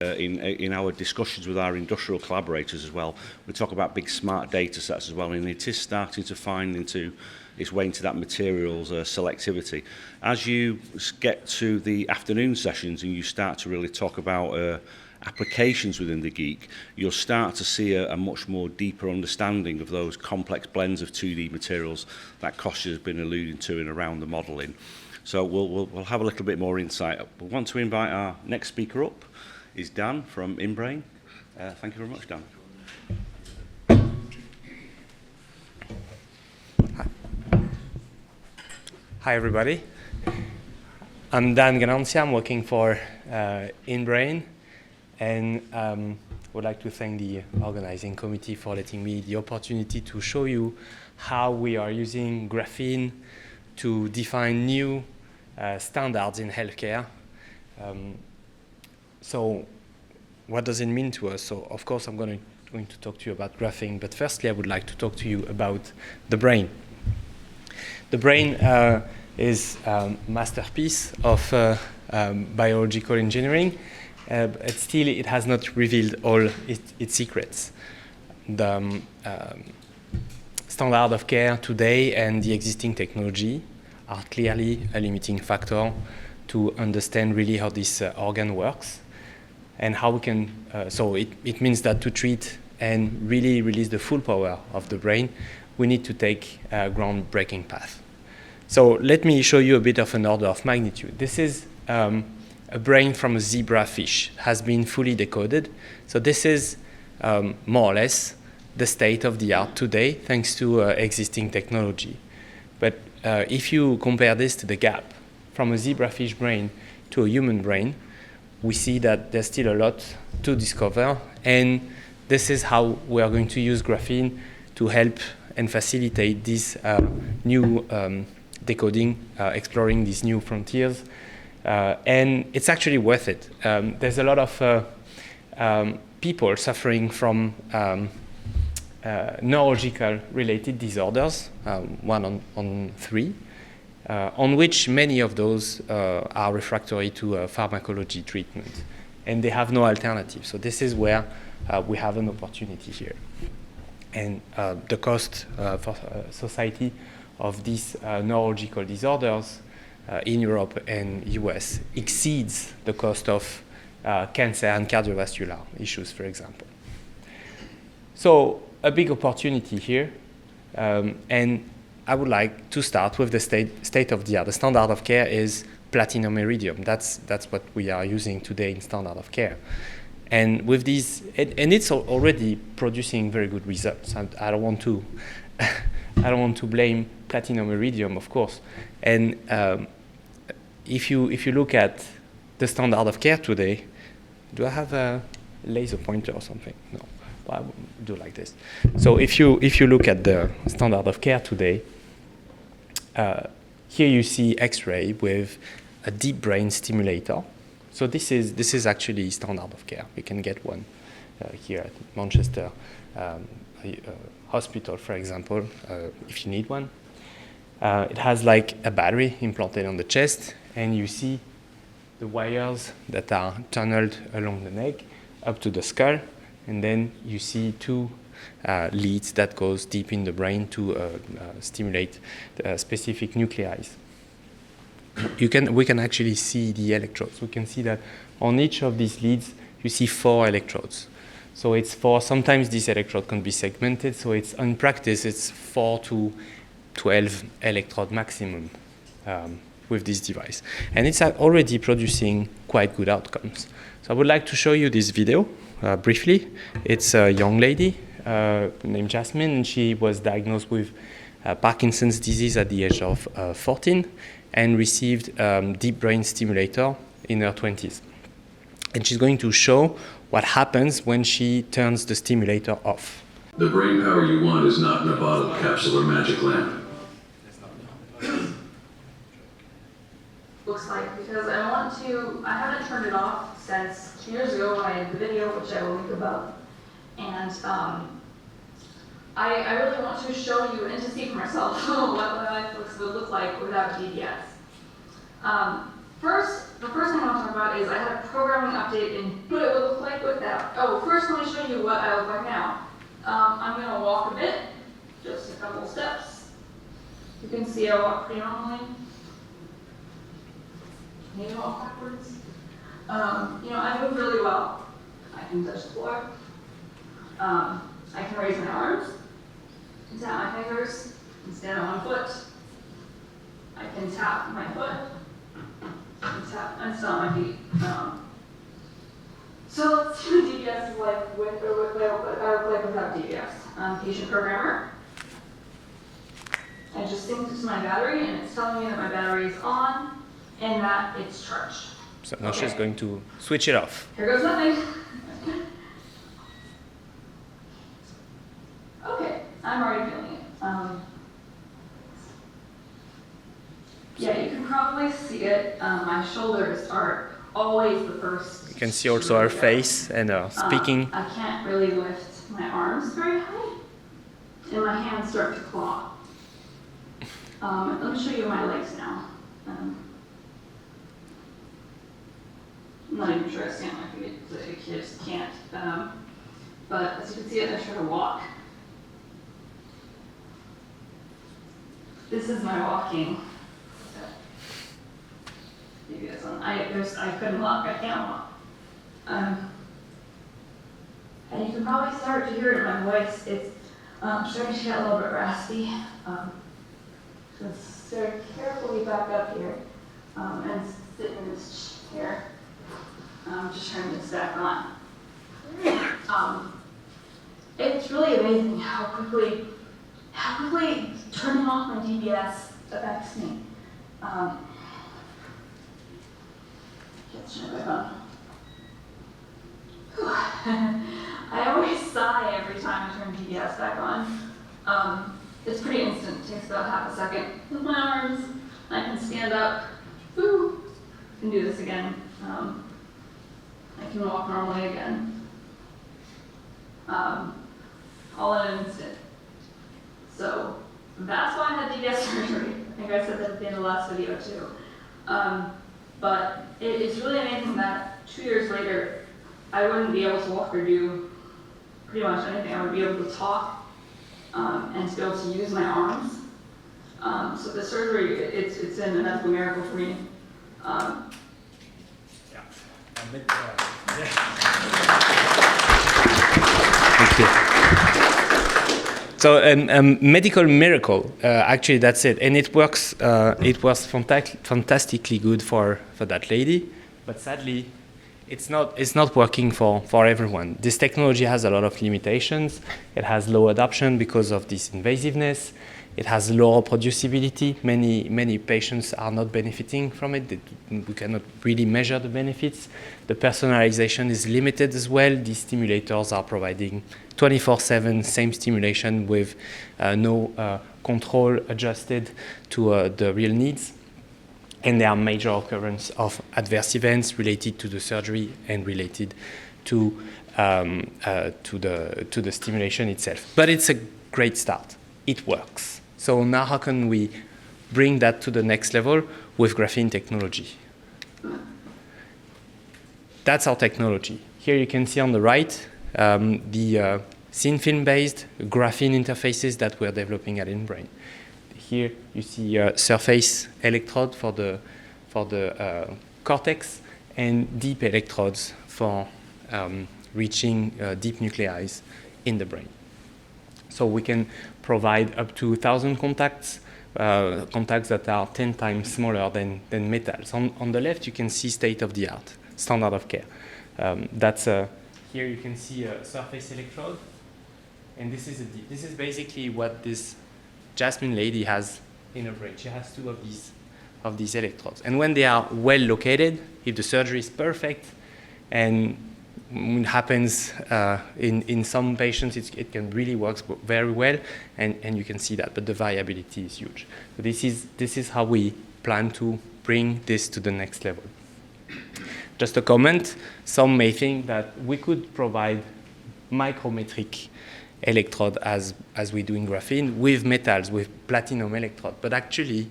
in our discussions with our industrial collaborators as well. We talk about big smart data sets as well, and it is starting to find its way into that materials selectivity. As you get to the afternoon sessions and you start to really talk about applications within the geek, you'll start to see a much more deeper understanding of those complex blends of 2D materials that Kostya has been alluding to in around the modelling. So we'll have a little bit more insight. We want to invite our next speaker up. Is Dan from INBRAIN. Thank you very much, Dan. Hi, everybody. I'm Dan Gnansia. I'm working for INBRAIN, and would like to thank the organizing committee for letting me the opportunity to show you how we are using graphene to define new standards in healthcare. So what does it mean to us? So of course I'm going to talk to you about graphene, but firstly I would like to talk to you about the brain. The brain is a masterpiece of biological engineering, but still it has not revealed all its secrets. The standard of care today and the existing technology are clearly a limiting factor to understand really how this organ works. And how we can, so it means that to treat and really release the full power of the brain, we need to take a groundbreaking path. So let me show you a bit of an order of magnitude. This is a brain from a zebra fish, has been fully decoded. So this is more or less the state of the art today, thanks to existing technology. But if you compare this to the gap from a zebrafish brain to a human brain, we see that there's still a lot to discover, and this is how we are going to use graphene to help and facilitate this new decoding, exploring these new frontiers, and it's actually worth it. There's a lot of people suffering from neurological related disorders, 1 on 3, on which many of those are refractory to pharmacology treatment, and they have no alternative. So this is where we have an opportunity here. And the cost for society of these neurological disorders in Europe and US exceeds the cost of cancer and cardiovascular issues, for example. So a big opportunity here, and I would like to start with the state of the art. The standard of care is platinum iridium. That's what we are using today in standard of care. And with these, and it's already producing very good results. I don't want to, I don't want to blame platinum iridium, of course. And if you look at the standard of care today, do I have a laser pointer or something? No, I will do like this. So if you look at the standard of care today, here you see X-ray with a deep brain stimulator. So this is actually standard of care. You can get one here at Manchester Hospital, for example, if you need one. It has like a battery implanted on the chest, and you see the wires that are tunneled along the neck up to the skull, and then you see 2 leads that goes deep in the brain to stimulate the specific nuclei. We can actually see the electrodes. We can see that on each of these leads, you see 4 electrodes. So it's 4. Sometimes this electrode can be segmented. So it's in practice, it's 4 to 12 electrode maximum with this device, and it's already producing quite good outcomes. So I would like to show you this video briefly. It's a young lady named Jasmine, and she was diagnosed with Parkinson's disease at the age of 14 and received deep brain stimulator in her 20s. And she's going to show what happens when she turns the stimulator off. The brain power you want is not in a bottle, capsule, or magic lamp. Looks like, because I haven't turned it off since 2 years ago when I did the video, which I will link above. And I really want to show you and to see for myself what my life would look like without DBS. the first thing I want to talk about is I had a programming update and what it would look like without. Oh, first let me show you what I look like now. I'm going to walk a bit, just a couple steps. You can see I walk pretty normally. Maybe walk backwards. I move really well. I can touch the floor. I can raise my arms, and tap my fingers, and stand on one foot. I can tap my foot, and tap and stand on my feet. So let's see what DBS is like with or without DBS. Patient programmer. I just synced it to my battery, and it's telling me that my battery is on and that it's charged. So now she's going to switch it off. Here goes nothing. Okay, I'm already feeling it. Yeah, you can probably see it. My shoulders are always the first. You can see also her face and speaking. I can't really lift my arms very high, and my hands start to claw. Let me show you my legs now. I'm not even sure I stand on my feet because I just can't. But as you can see, I try to walk. This is my walking. Maybe that's on. I couldn't walk. I can't walk. And you can probably start to hear it in my voice. It's starting to get a little bit raspy. Let's start carefully back up here and sit in this chair. Just turning this back on. It's really amazing how quickly turning off my DBS affects me. Let's turn it back on. I always sigh every time I turn DBS back on. It's pretty instant. It takes about half a second. With my arms, I can stand up. Woo! I can do this again. I can walk normally again. All in an instant. So that's why I had DBS surgery. I think I said that at the end of the last video too. But it's really amazing that 2 years later, I wouldn't be able to walk or do pretty much anything. I would be able to talk and to be able to use my arms. So the surgery, it's an medical miracle for me. Thank you. So a medical miracle, actually that's it, and it works. It was fantastically good for that lady, but sadly, it's not working for everyone. This technology has a lot of limitations. It has low adoption because of this invasiveness. It has low reproducibility. Many patients are not benefiting from it. We cannot really measure the benefits. The personalization is limited as well. These stimulators are providing 24/7 same stimulation with no control adjusted to the real needs. And there are major occurrence of adverse events related to the surgery and related to the stimulation itself. But it's a great start. It works. So now how can we bring that to the next level with graphene technology? That's our technology. Here you can see on the right the thin film-based graphene interfaces that we're developing at INBRAIN. Here you see a surface electrode for the cortex and deep electrodes for reaching deep nuclei in the brain. So we can provide up to 1,000 contacts, contacts that are 10 times smaller than metals. On the left, you can see state-of-the-art, standard of care. Here you can see a surface electrode, and this is basically what this Jasmine lady has in her brain. She has 2 of these electrodes. And when they are well located, if the surgery is perfect, and it happens in some patients, it can really work very well, and you can see that, but the variability is huge. So this is how we plan to bring this to the next level. Just a comment, some may think that we could provide micrometric electrode as we do in graphene with metals, with platinum electrode, but actually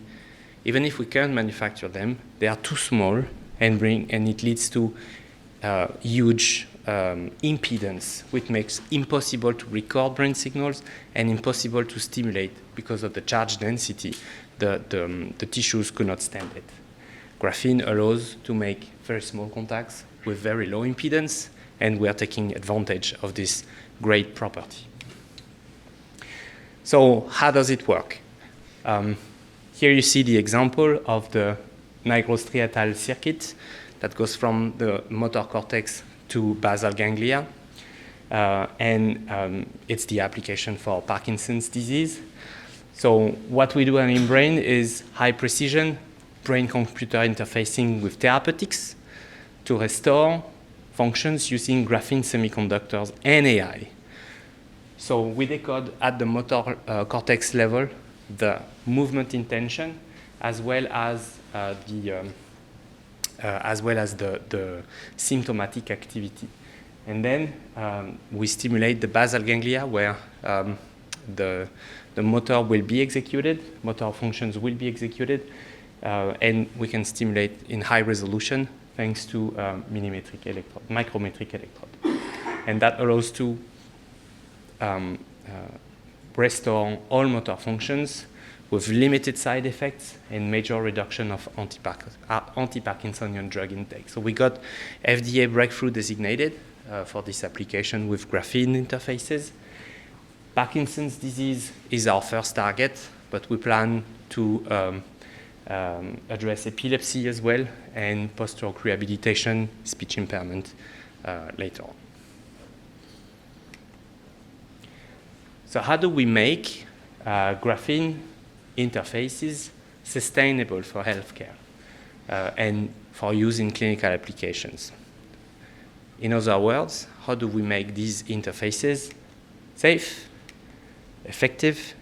even if we can't manufacture them, they are too small and it leads to huge impedance, which makes impossible to record brain signals and impossible to stimulate because of the charge density. The tissues could not stand it. Graphene allows to make very small contacts with very low impedance, and we are taking advantage of this great property. So how does it work? Here you see the example of the nigrostriatal circuit that goes from the motor cortex to basal ganglia. It's the application for Parkinson's disease. So what we do at INBRAIN is high precision brain-computer interfacing with therapeutics to restore functions using graphene semiconductors and AI. So we decode at the motor cortex level the movement intention as well as the symptomatic activity. And then we stimulate the basal ganglia where the motor will be executed, motor functions will be executed, and we can stimulate in high resolution thanks to micrometric electrode. And that allows to restore all motor functions with limited side effects and major reduction of anti-Parkinsonian drug intake. So we got FDA breakthrough designated for this application with graphene interfaces. Parkinson's disease is our first target, but we plan to address epilepsy as well and post-stroke rehabilitation, speech impairment later on. So how do we make graphene interfaces sustainable for healthcare and for use in clinical applications? In other words, how do we make these interfaces safe, effective,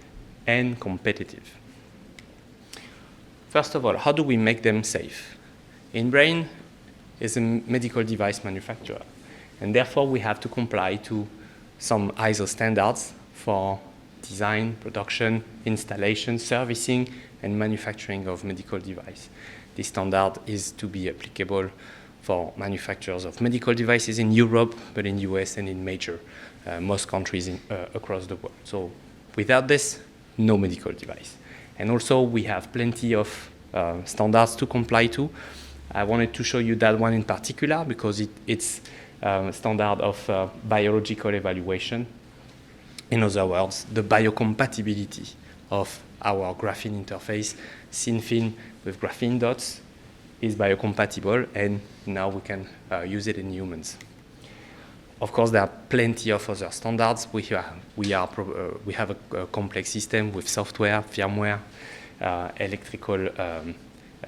and competitive? First of all, how do we make them safe? INBRAIN is a medical device manufacturer, and therefore we have to comply to some ISO standards for design, production, installation, servicing, and manufacturing of medical device. This standard is to be applicable for manufacturers of medical devices in Europe, but in US and in most countries across the world. So without this, no medical device. And also we have plenty of standards to comply to. I wanted to show you that one in particular because it's a standard of biological evaluation. In other words, the biocompatibility of our graphene interface, thin film with graphene dots, is biocompatible, and now we can use it in humans. Of course, there are plenty of other standards. We have a complex system with software, firmware, electrical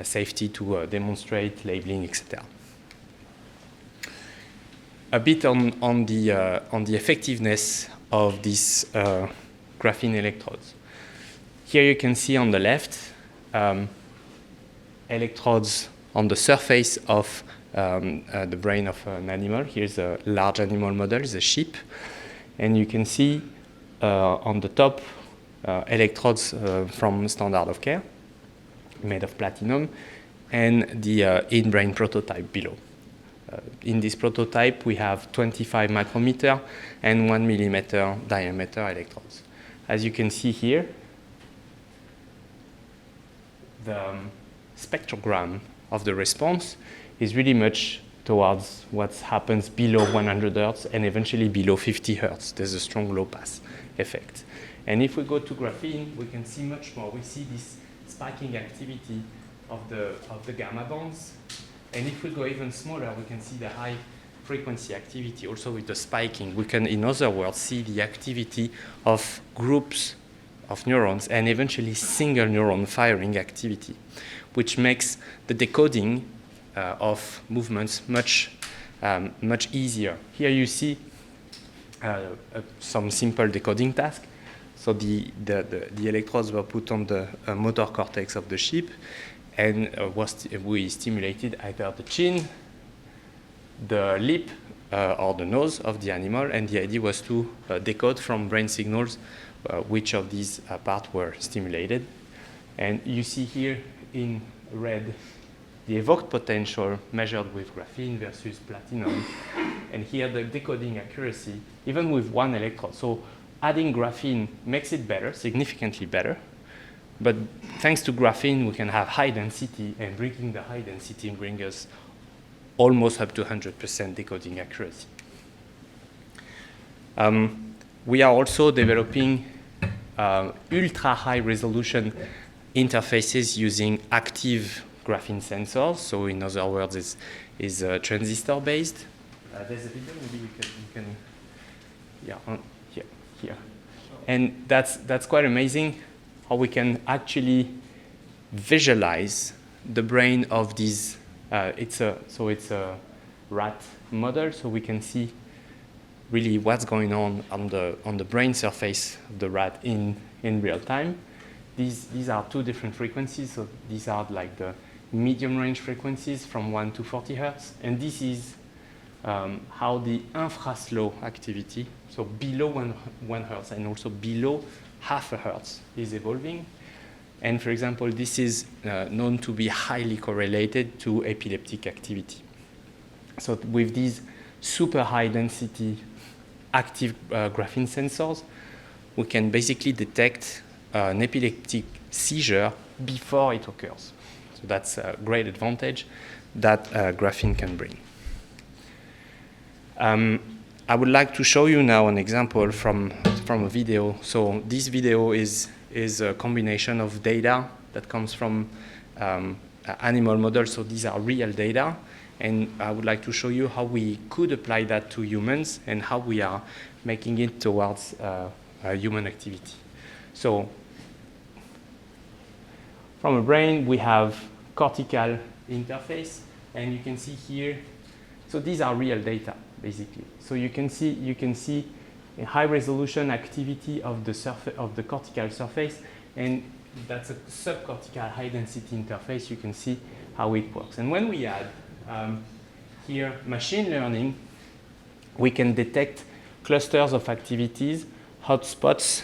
safety to demonstrate labeling, etc. A bit on the effectiveness of these graphene electrodes. Here you can see on the left electrodes on the surface of the brain of an animal. Here's a large animal model, it's a sheep. And you can see on the top electrodes from standard of care made of platinum and the INBRAIN prototype below. In this prototype, we have 25 micrometer and 1 millimeter diameter electrodes. As you can see here, the spectrogram of the response is really much towards what happens below 100 Hertz and eventually below 50 Hertz. There's a strong low pass effect. And if we go to graphene, we can see much more. We see this spiking activity of the gamma bonds. And if we go even smaller, we can see the high frequency activity. Also with the spiking, we can, in other words, see the activity of groups of neurons and eventually single neuron firing activity, which makes the decoding of movements much easier. Here you see some simple decoding task. So the electrodes were put on the motor cortex of the sheep, and we stimulated either the chin, the lip, or the nose of the animal, and the idea was to decode from brain signals which of these parts were stimulated. And you see here in red the evoked potential measured with graphene versus platinum. And here the decoding accuracy, even with one electrode. So adding graphene makes it better, significantly better. But thanks to graphene, we can have high density, and breaking the high density brings us almost up to 100% decoding accuracy. We are also developing ultra high resolution interfaces using active graphene sensors. So in other words, is transistor based. There's a video, maybe you can yeah, here. And that's quite amazing how we can actually visualize the brain of these. It's a rat model, so we can see really what's going on the brain surface of the rat in real time. These are two different frequencies. So these are like the medium range frequencies from 1 to 40 hertz, and this is how the infraslow activity, so below 1 hertz and also below half a hertz, is evolving. And for example, this is known to be highly correlated to epileptic activity. So with these super high density active graphene sensors, we can basically detect an epileptic seizure before it occurs. So that's a great advantage that graphene can bring. I would like to show you now an example from a video. So this video is a combination of data that comes from animal models. So these are real data. And I would like to show you how we could apply that to humans and how we are making it towards human activity. So from a brain, we have cortical interface. And you can see here, so these are real data, basically. So you can see a high resolution activity of the cortical surface, and that's a subcortical high density interface. You can see how it works. And when we add here machine learning, we can detect clusters of activities, hotspots,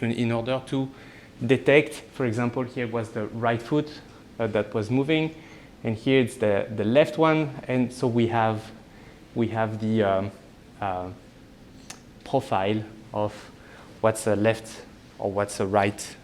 in order to detect, for example, here was the right foot that was moving, and here it's the left one, and so we have the profile of what's a left or what's a right.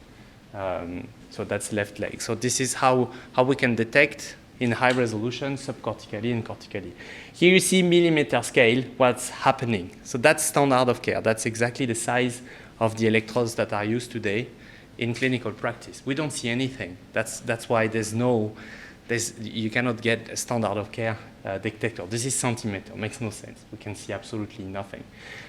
So that's left leg. So this is how we can detect in high resolution, subcortically and cortically. Here you see millimeter scale what's happening. So that's standard of care. That's exactly the size of the electrodes that are used today in clinical practice. We don't see anything. That's why you cannot get a standard of care detector. This is centimeter, makes no sense. We can see absolutely nothing.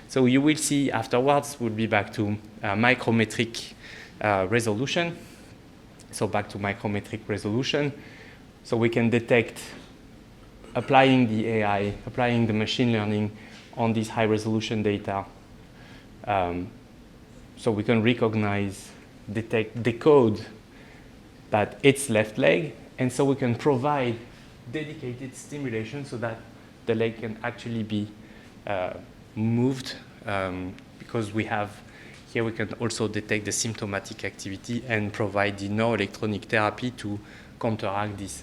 So you will see afterwards, we'll be back to micrometric resolution. So back to micrometric resolution. So we can detect, applying the AI, applying the machine learning on this high resolution data. So we can recognize, detect, decode that it's left leg, and so we can provide dedicated stimulation so that the leg can actually be moved, because here we can also detect the symptomatic activity and provide the neuroelectronic therapy to counteract this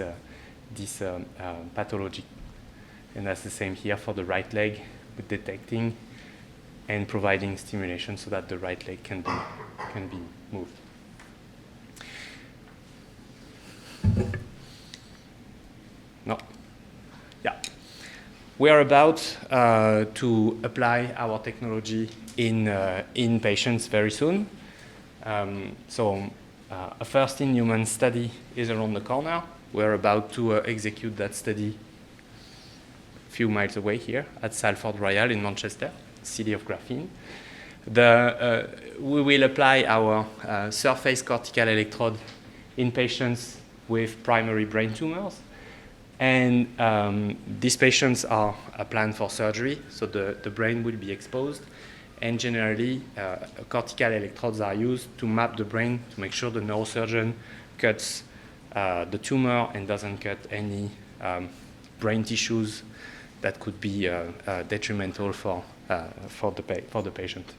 pathology. And that's the same here for the right leg, with detecting and providing stimulation so that the right leg can be moved. No. Yeah. We are about to apply our technology in patients very soon. A first-in-human study is around the corner. We're about to execute that study a few miles away here at Salford Royal in Manchester, city of graphene. We will apply our surface cortical electrode in patients with primary brain tumors. And these patients are planned for surgery, so the brain will be exposed. And generally, cortical electrodes are used to map the brain to make sure the neurosurgeon cuts the tumor and doesn't cut any brain tissues that could be detrimental for the patient.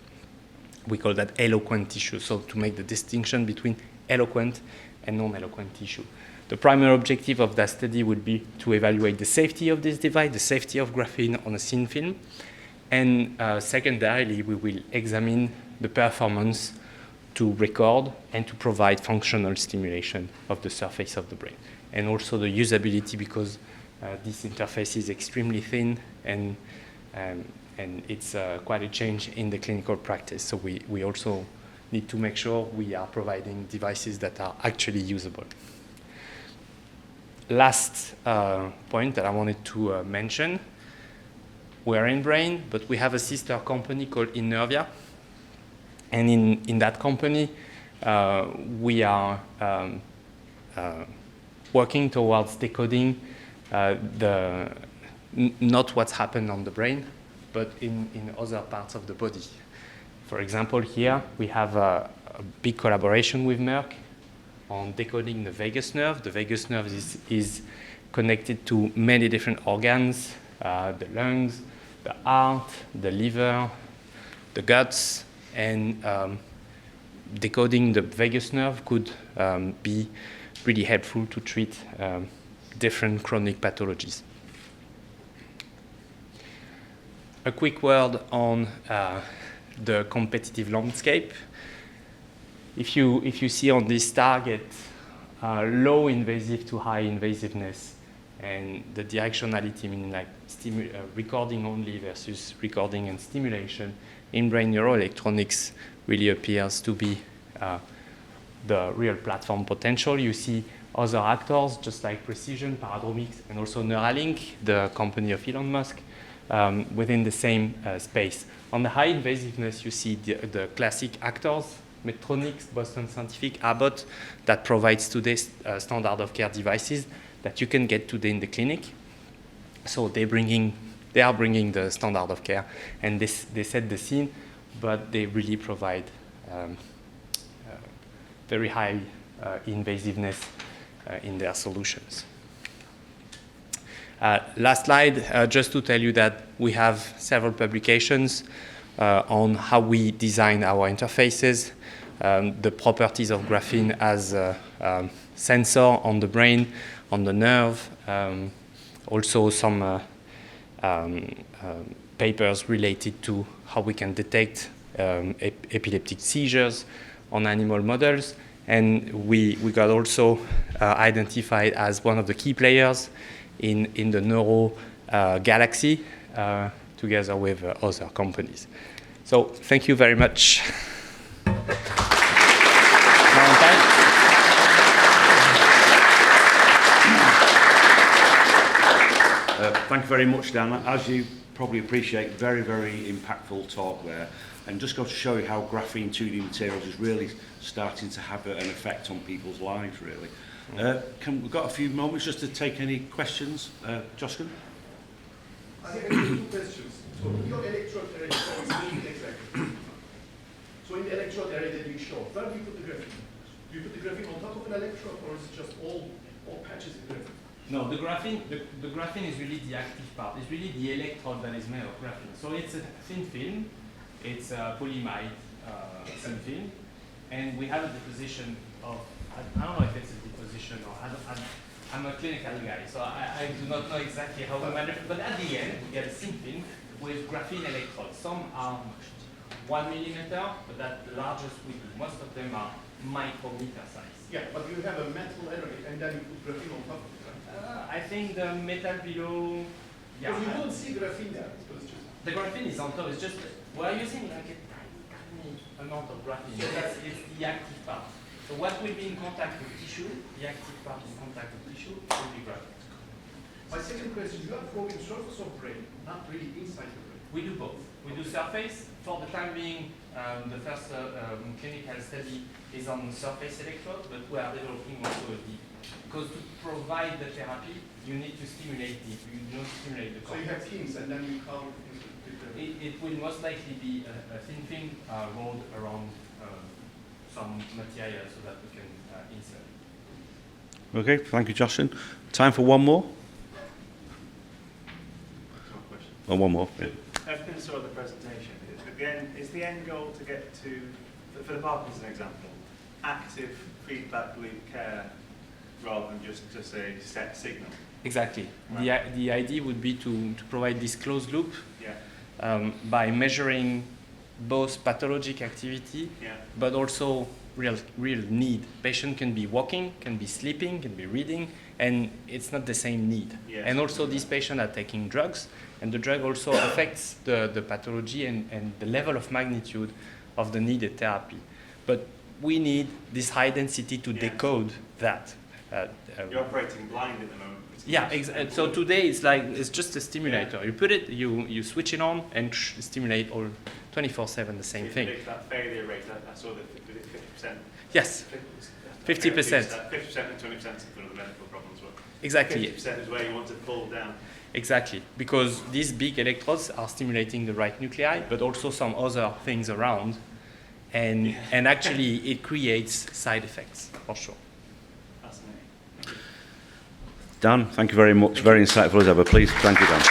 We call that eloquent tissue, so to make the distinction between eloquent and non-eloquent tissue. The primary objective of that study would be to evaluate the safety of this device, the safety of graphene on a thin film, and secondarily, we will examine the performance to record and to provide functional stimulation of the surface of the brain, and also the usability, because this interface is extremely thin, and it's quite a change in the clinical practice. So we also need to make sure we are providing devices that are actually usable. Last point that I wanted to mention, we're INBRAIN, but we have a sister company called Inervia. And in that company, we are working towards decoding not what's happened on the brain, but in other parts of the body. For example, here we have a big collaboration with Merck on decoding the vagus nerve. The vagus nerve is connected to many different organs, the lungs, the heart, the liver, the guts, and decoding the vagus nerve could be really helpful to treat different chronic pathologies. A quick word on the competitive landscape. If you see on this target low invasive to high invasiveness, and the directionality, meaning like recording only versus recording and stimulation, INBRAIN Neuroelectronics really appears to be the real platform potential. You see other actors, just like Precision, Paradromics, and also Neuralink, the company of Elon Musk, within the same space. On the high invasiveness, you see the classic actors, Medtronic, Boston Scientific, Abbott, that provides today's standard of care devices that you can get today in the clinic. So they are bringing the standard of care, and they set the scene, but they really provide very high invasiveness in their solutions. Last slide, just to tell you that we have several publications on how we design our interfaces, the properties of graphene as a sensor on the brain, on the nerve, also some papers related to how we can detect epileptic seizures on animal models. And we got also identified as one of the key players in the neuro galaxy together with other companies. So thank you very much. Thank you very much, Dan. As you probably appreciate, very, very impactful talk there. And just go to show you how graphene 2D materials is really starting to have an effect on people's lives, really. We've got a few moments just to take any questions. Joskin? I have two questions. So your electrode array is exactly. So in the electrode array that you show, where do you put the graphene? Do you put the graphene on top of an electrode, or is it just all patches of graphene? No, the graphene is really the active part. It's really the electrode that is made of graphene. So it's a thin film. It's a polyimide thin film. And we have a deposition of, I don't know if it's a deposition or, I'm a clinical guy, so I do not know exactly how we manage, but at the end, we get a thin film with graphene electrodes. Some are 1 millimeter, but that's the largest we do. Most of them are micrometer size. Yeah, but you have a metal array, and then you put graphene on top of it, right? I think the metal below, yeah. Because you don't see graphene there. The graphene is on top. It's just, we're using like a tiny amount of graphene. So it's the active part. So what will be in contact with tissue, the active part in contact with tissue, will be graphene. My second question, you are probing surface of brain, not really inside the brain. We do both. We do surface. For the time being, the first clinical study is on surface electrode, but we are developing also a deep. Because to provide the therapy, you need to stimulate deep. You don't stimulate the cortex. So you have pins, and then you count it will most likely be a thin film rolled around some material so that we can insert. Okay, thank you, Justin. Time for one more? Oh, one more. Yeah. I've been the presentation. Is the end goal to get to, for the Parkinson example, active feedback loop care rather than just a set signal. Exactly. Right. The idea would be to provide this closed loop Yeah. by measuring both pathologic activity, Yeah. but also real need. Patient can be walking, can be sleeping, can be reading, and it's not the same need. Yes. And also these patients are taking drugs, and the drug also affects the pathology and the level of magnitude of the needed therapy. But we need this high density to decode that. You're operating blind at the moment. Yeah, so today it's just a stimulator. You put it, you switch it on, and stimulate all 24/7 the same thing. That failure rate, I saw that 50%. Yes, 50%. 50% and 20% for the medical problems. Exactly. 50% is where you want to pull down. Exactly, because these big electrodes are stimulating the right nuclei, but also some other things around, and actually it creates side effects for sure. Fascinating. Dan, thank you very much. Very insightful as ever. Please, thank you, Dan.